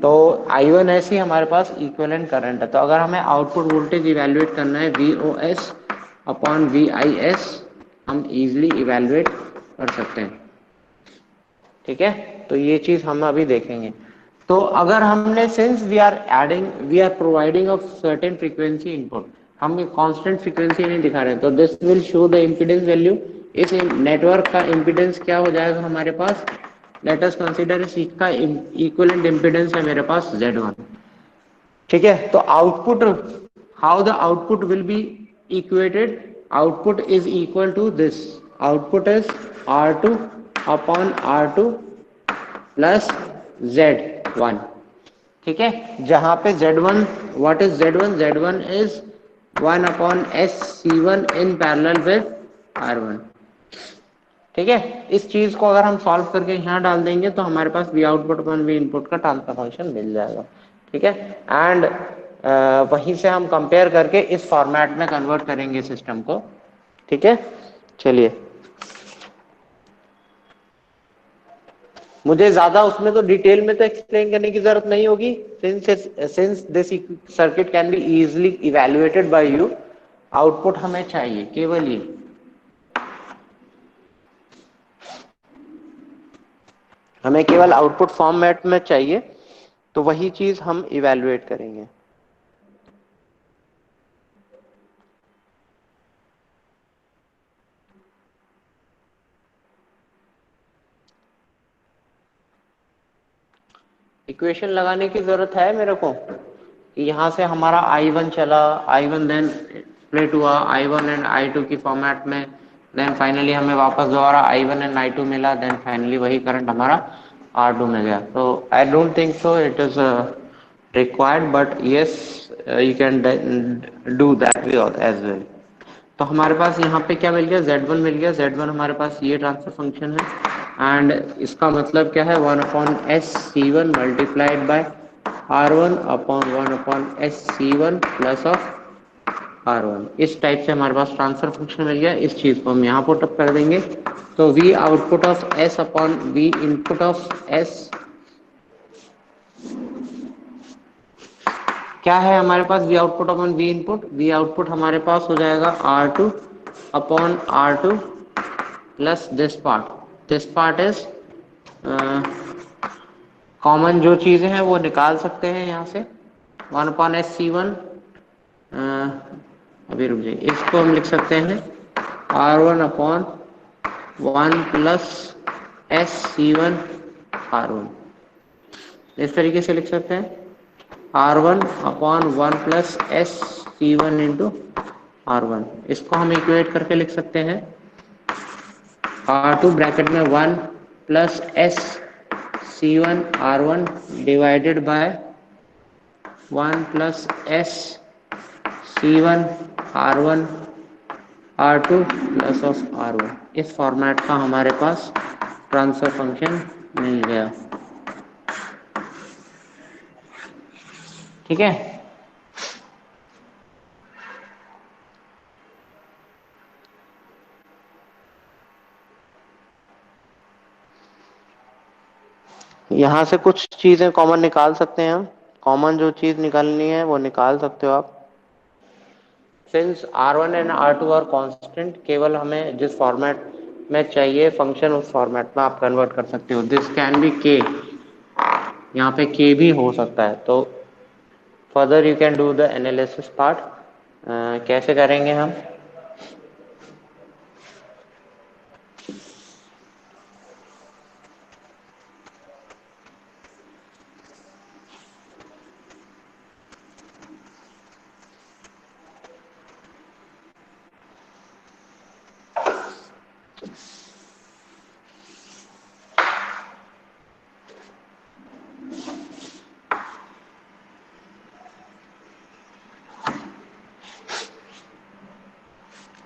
तो I1S ही हमारे पास इक्विवेलेंट करंट है। तो अगर हमें आउटपुट वोल्टेज इवेलुएट करना है VOS अपॉन VIS, हम इजिली इवेलुएट कर सकते हैं। ठीक है, तो ये चीज हम अभी देखेंगे। तो अगर हमने since we are providing of certain frequency input, हम एक कांस्टेंट फ्रीक्वेंसी नहीं दिखा रहे हैं, तो this will show the impedance value इस नेटवर्क का इम्पीडेंस क्या हो जाएगा हमारे पास, लेट अस कंसीडर इसका इक्विवेलेंट इम्पीडेंस है मेरे पास Z1। ठीक है, तो output, how the output will be equated, output is equal to this, output is R2 upon R2 plus Z1। ठीक है, जहां पे Z1, what is Z1, Z1 is 1 upon S C1 in parallel with R1। ठीक है, इस चीज को अगर हम सॉल्व करके यहाँ डाल देंगे तो हमारे पास V output upon V input का ट्रांसफर फंक्शन मिल जाएगा। ठीक है, एंड वहीं से हम कंपेयर करके इस फॉर्मेट में कन्वर्ट करेंगे सिस्टम को। ठीक है, चलिए, मुझे ज्यादा उसमें तो डिटेल में तो एक्सप्लेन करने की जरूरत नहीं होगी, since this circuit can be easily evaluated by you. Output हमें चाहिए केवल ये, हमें केवल आउटपुट फॉर्मेट में चाहिए, तो वही चीज हम इवेल्युएट करेंगे। इक्वेशन लगाने की जरूरत है मेरे को, यहाँ से हमारा I1 चला, I1 देन स्प्लिट हुआ I1 एंड I2 की फॉर्मेट में, देन फाइनली हमें वापस दोबारा I1 एंड I2 मिला, देन फाइनली वही करंट हमारा R2 में गया। तो I don't think so it is required, but yes you can do that way as well. तो हमारे पास यहाँ पे क्या मिल गया, Z1 मिल गया, Z1 हमारे पास ये ट्रांसफर फंक्शन है, एंड इसका मतलब क्या है, 1 upon S C1 multiplied by R1 upon 1 upon S C1 plus of R1। इस टाइप से हमारे पास ट्रांसफर फंक्शन मिल गया, इस चीज को हम यहाँ पुट अप कर देंगे। तो V output of S upon V input of S क्या है हमारे पास, V output upon V input, V output हमारे पास हो जाएगा R2 upon R2 plus this part is common, जो चीजें हैं वो निकाल सकते हैं यहाँ से, 1 अपॉन एस C1, अभी रुक जाइए, इसको हम लिख सकते हैं R1 upon 1 plus S C1 R1, इस तरीके से लिख सकते हैं R1 upon 1 plus S C1 into R1। इसको हम इक्वेट करके लिख सकते हैं R2 ब्रैकेट में 1 plus S C1 R1 divided by 1 plus S C1 R1 R2 plus of R1। इस फॉर्मेट का हमारे पास ट्रांसफर फंक्शन मिल गया। ठीक है, यहाँ से कुछ चीजें कॉमन निकाल सकते हैं हम, कॉमन जो चीज निकालनी है वो निकाल सकते हो आप। Since R1 and R2 are constant, केवल हमें जिस फॉर्मेट में चाहिए फंक्शन उस फॉर्मेट में आप कन्वर्ट कर सकते हो। दिस कैन बी K, यहाँ पे K भी हो सकता है। तो further you can do the analysis part. कैसे करेंगे हम,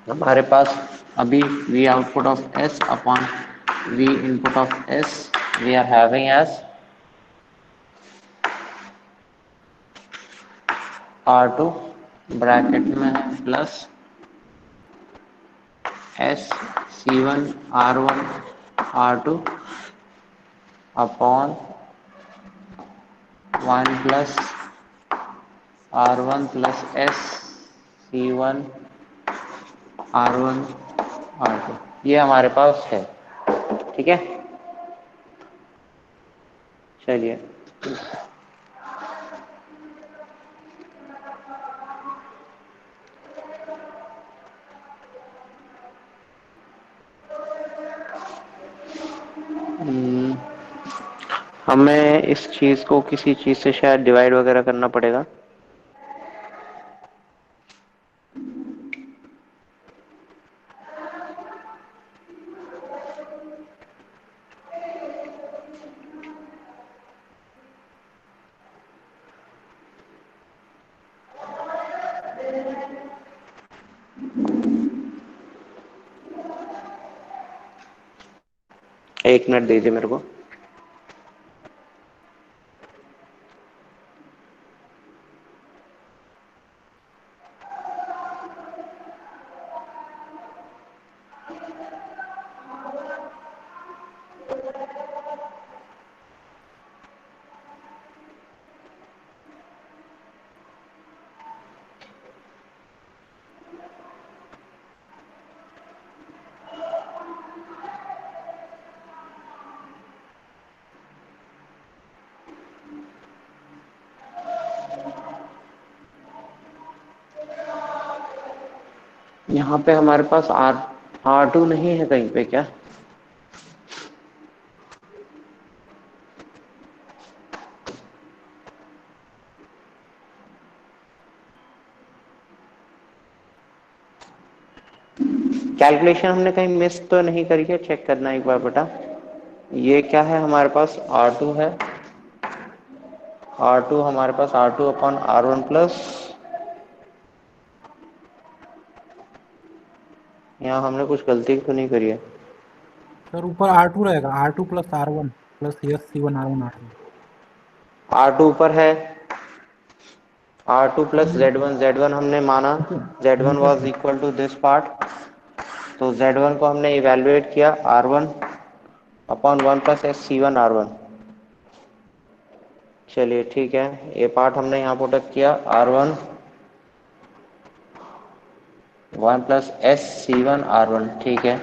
हमारे पास अभी V output of S upon V input of S we are having as R2 bracket में है plus S C1 R1 R2 upon 1 plus R1 plus S C1 R1 R2, ये हमारे पास है। ठीक है, चलिए, हमें इस चीज को किसी चीज से शायद डिवाइड वगैरह करना पड़ेगा। एक मिनट दीजिए मेरे को। यहाँ पे हमारे पास R2 नहीं है कहीं पे क्या? कैलकुलेशन हमने कहीं मिस तो नहीं करी है? चेक करना एक बार बेटा। ये क्या है हमारे पास? R2 है। R2 हमारे पास R2 अपॉन R1 प्लस, यहाँ हमने कुछ गलती तो नहीं करी है? सर ऊपर R2 रहेगा, R2 plus R1 plus S C1 R1 R2। R2 ऊपर है, R2 प्लस Z1, Z1 हमने माना, Z1 नीचे was equal to this part, तो Z1 को हमने इवेलुएट किया R1 upon 1 plus SC1 R1। चलिए ठीक है, ये पार्ट हमने यहाँ पुटअप किया R1 1 प्लस SC1 R1, ठीक है,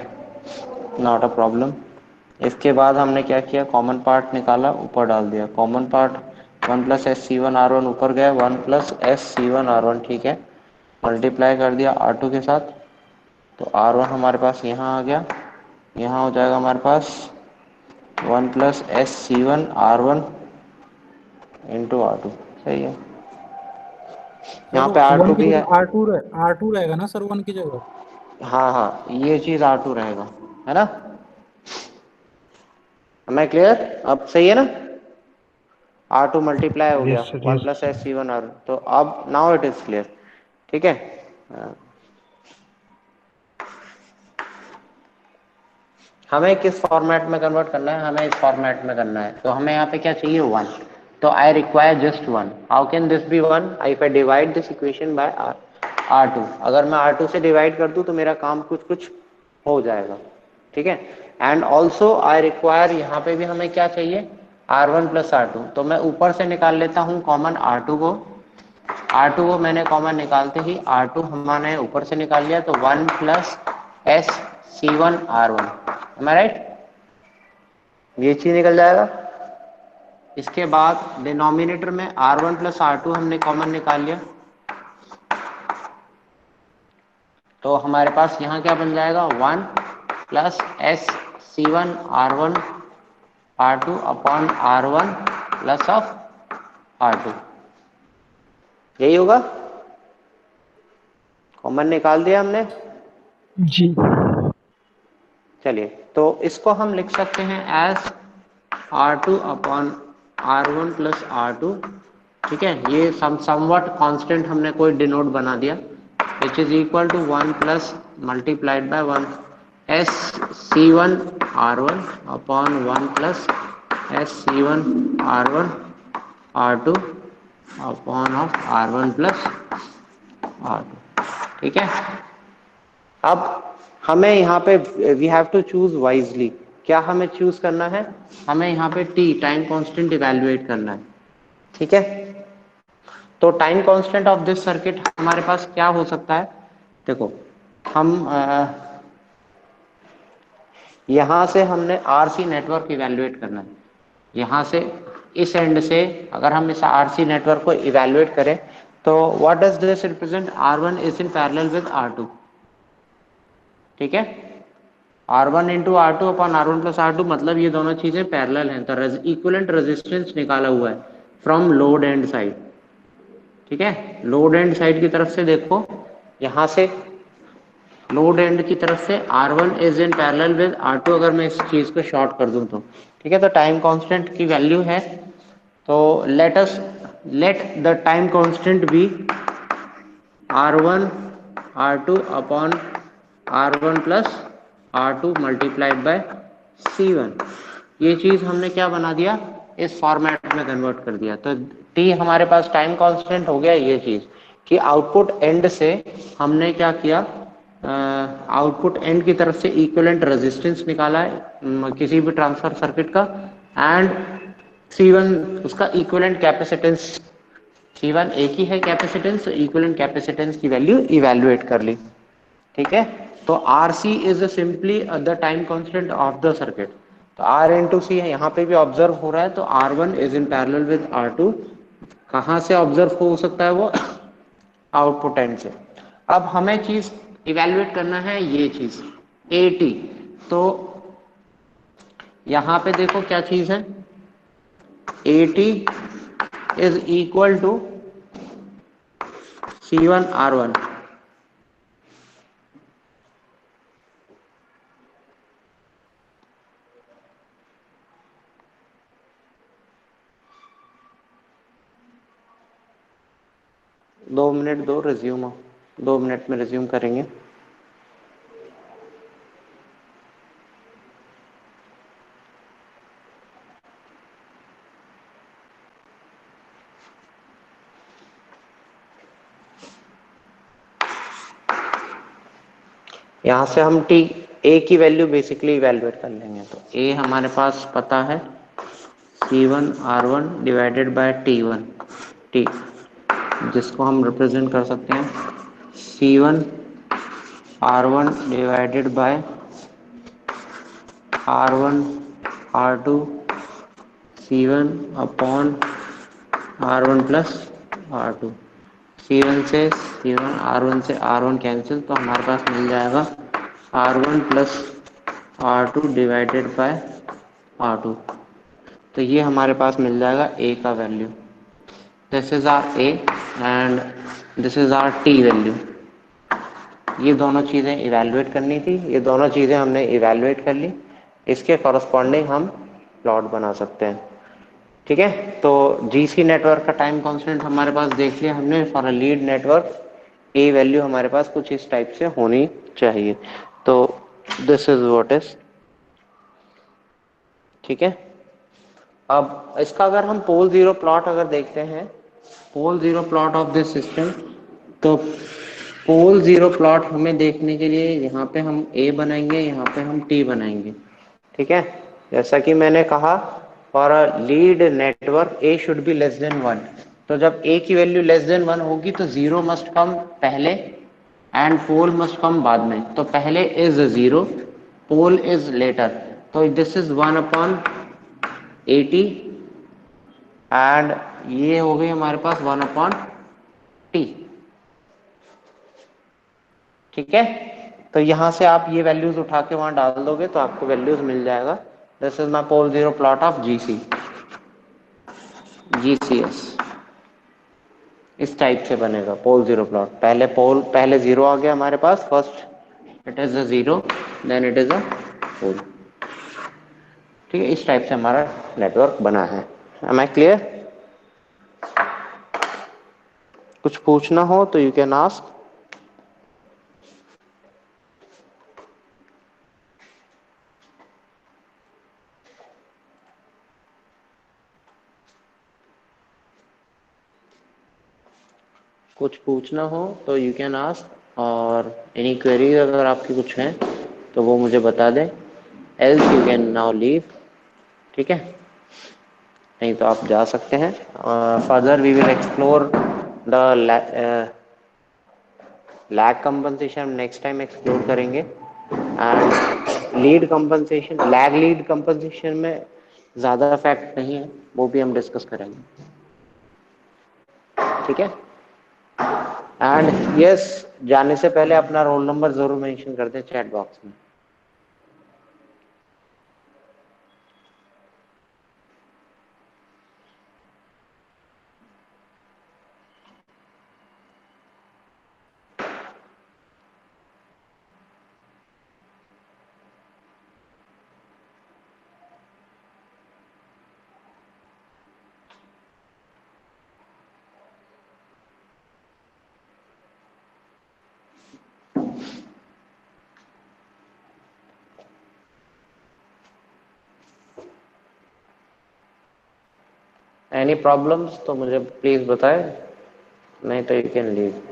नॉट अ प्रॉब्लम। इसके बाद हमने क्या किया, कॉमन पार्ट निकाला, ऊपर डाल दिया। Common part 1 plus SC1 R1 ऊपर गया, 1 प्लस SC1 R1, ठीक है, मल्टीप्लाई कर दिया R2 के साथ, तो R1 हमारे पास यहाँ आ गया, यहाँ हो जाएगा हमारे पास 1 plus SC1 R1 into R2, सही है। यहाँ सर पे वन R2 की भी है। जगह R2 रहेगा ना सर, वन की जगह। हाँ हाँ, ये चीज R2 रहेगा, है ना? मैं क्लियर? अब सही है ना? R2 मल्टीप्लाई हो गया yes sir, 1 yes plus sir. SC1 R, तो अब नाउ इट इज क्लियर, ठीक है। हमें किस फॉर्मेट में कन्वर्ट करना है? हमें इस फॉर्मेट में करना है, तो हमें यहाँ पे क्या चाहिए? 1, तो I require just 1। How can this be 1? If I divide this equation by R2, अगर मैं R2 से डिवाइड कर दूं तो मेरा काम कुछ कुछ हो जाएगा, ठीक है। एंड ऑल्सो आई रिक्वायर, यहाँ पे भी हमें क्या चाहिए? R1 प्लस R2, तो मैं ऊपर से निकाल लेता हूँ कॉमन R2 को। R2 को मैंने कॉमन निकालते ही R2 हमने ऊपर से निकाल लिया, तो 1 plus SC1 R1, am I right? ये चीज निकल जाएगा। इसके बाद डिनोमिनेटर में R1 प्लस R2 हमने कॉमन निकाल लिया, तो हमारे पास यहाँ क्या बन जाएगा? 1 plus SC1 R1 R2 upon R1 plus of R2, यही होगा। कॉमन निकाल दिया हमने। जी। चलिए, तो इसको हम लिख सकते हैं as R2 upon R1 plus R2, ठीक है। ये समवट कांस्टेंट हमने कोई डिनोट बना दिया, which is equal to 1 plus multiplied by 1 SC1 R1 upon 1 plus SC1 R1 R2 upon of R1 plus R2, ठीक है। अब हमें यहाँ पे we have to choose wisely. क्या हमें चूज करना है? हमें यहाँ पे टी टाइम कांस्टेंट इवेलुएट करना है, ठीक है। तो time constant of this circuit हमारे पास क्या हो सकता है? देखो, हम यहाँ से हमने आरसी नेटवर्क इवेलुएट करना है। यहाँ से इस एंड से अगर हम इस आरसी नेटवर्क को इवेलुएट करें, तो what does this represent? R1 is in parallel with R2, ठीक है। R1 into R2 upon R1 plus R2, मतलब ये दोनों चीजें पैरेलल हैं, तो इक्विवेलेंट रेजिस्टेंस निकाला हुआ है फ्रॉम लोड एंड साइड। ठीक है, लोड एंड साइड की तरफ से देखो, यहां से लोड एंड की तरफ से R1 is in parallel with R2, अगर मैं इस चीज को शॉर्ट कर दूं तो ठीक है, तो टाइम कांस्टेंट की वैल्यू है, तो let the time constant be R1 R2 upon R1 plus R2 multiplied by C1। ये चीज हमने क्या बना दिया, इस फॉर्मेट में कन्वर्ट कर दिया, तो T हमारे पास टाइम कांस्टेंट हो गया। ये चीज कि आउटपुट एंड से हमने क्या किया, आउटपुट एंड की तरफ से इक्विवेलेंट रेजिस्टेंस निकाला है किसी भी ट्रांसफर सर्किट का, एंड C1 उसका इक्विवेलेंट कैपेसिटेंस, C1 एक ही है कैपेसिटेंस, तो इक्विवेलेंट कैपेसिटेंस की वैल्यू इवैल्यूएट कर ली। ठीक है, तो RC is simply the time constant of the circuit, तो R इंटू सी है, यहाँ पे भी ऑब्जर्व हो रहा है, तो R1 is in parallel with R2। कहाँ से ऑब्जर्व हो सकता है वो, आउटपुट एंड से। अब हमें चीज इवैल्यूएट करना है, ये चीज AT, तो यहां पे देखो क्या चीज है, AT is equal to C1 R1। दो मिनट दो, रिज्यूम 2 मिनट में रिज्यूम करेंगे। यहां से हम A की वैल्यू बेसिकली इवैल्यूएट कर लेंगे, तो A हमारे पास पता है C1 R1 divided by T, जिसको हम रिप्रेजेंट कर सकते हैं C1 R1 divided by R1 R2 C1 upon R1 plus R2। C1 से C1, R1 से R1 कैंसिल, तो हमारे पास मिल जाएगा R1 plus R2 divided by R2, तो ये हमारे पास मिल जाएगा A का value. This is our A and this is our T value. ये दोनों चीजें इवैल्यूएट करनी थी, ये दोनों चीजें हमने इवैल्यूएट कर ली, इसके कॉरस्पॉन्डिंग हम प्लॉट बना सकते हैं। ठीक है, तो GC नेटवर्क का टाइम कांस्टेंट हमारे पास देख लिया हमने for a lead network. A value हमारे पास कुछ इस टाइप से होनी चाहिए, तो दिस इज व्हाट इज। ठीक है, अब इसका अगर हम पोल जीरो प्लॉट अगर देखते हैं, pole zero plot of this system, तो पोल जीरो प्लॉट हमें देखने के लिए यहाँ पे हम A बनाएंगे, यहाँ पे हम T बनाएंगे। ठीक है, जैसा कि मैंने कहा for a lead network A should be less than 1, तो जब A की वैल्यू लेस देन 1 होगी तो जीरो मस्ट कम पहले एंड पोल मस्ट कम बाद में, तो पहले is zero, pole is later, तो दिस इज 1 अपॉन 80 एंड ये हो गई हमारे पास 1 अपॉन T। ठीक है, तो यहां से आप ये वैल्यूज उठा के वहां डाल दोगे तो आपको वैल्यूज मिल जाएगा। This is my pole zero plot of GCS। इस टाइप से बनेगा पोल जीरो प्लॉट, पहले जीरो आ गया हमारे पास, first it is a zero then it is a pole. ठीक है, इस टाइप से हमारा नेटवर्क बना है। Am I clear? कुछ पूछना हो तो यू कैन आस्क। कुछ पूछना हो तो यू कैन आस्क, और एनी क्वेरीज अगर आपकी कुछ हैं तो वो मुझे बता दें, else you can now leave. ठीक है, नहीं तो आप जा सकते हैं। Further we will explore the lag compensation, next time explore करेंगे, and lead compensation, lag lead compensation में ज़्यादा फैक्ट नहीं है, वो भी हम डिस्कस करेंगे। ठीक है, एंड यस, जाने से पहले अपना रोल नंबर जरूर मेंशन कर दें चैट बॉक्स में। एनी प्रॉब्लम्स तो मुझे प्लीज बताएं, नहीं तो यू कैन लीव।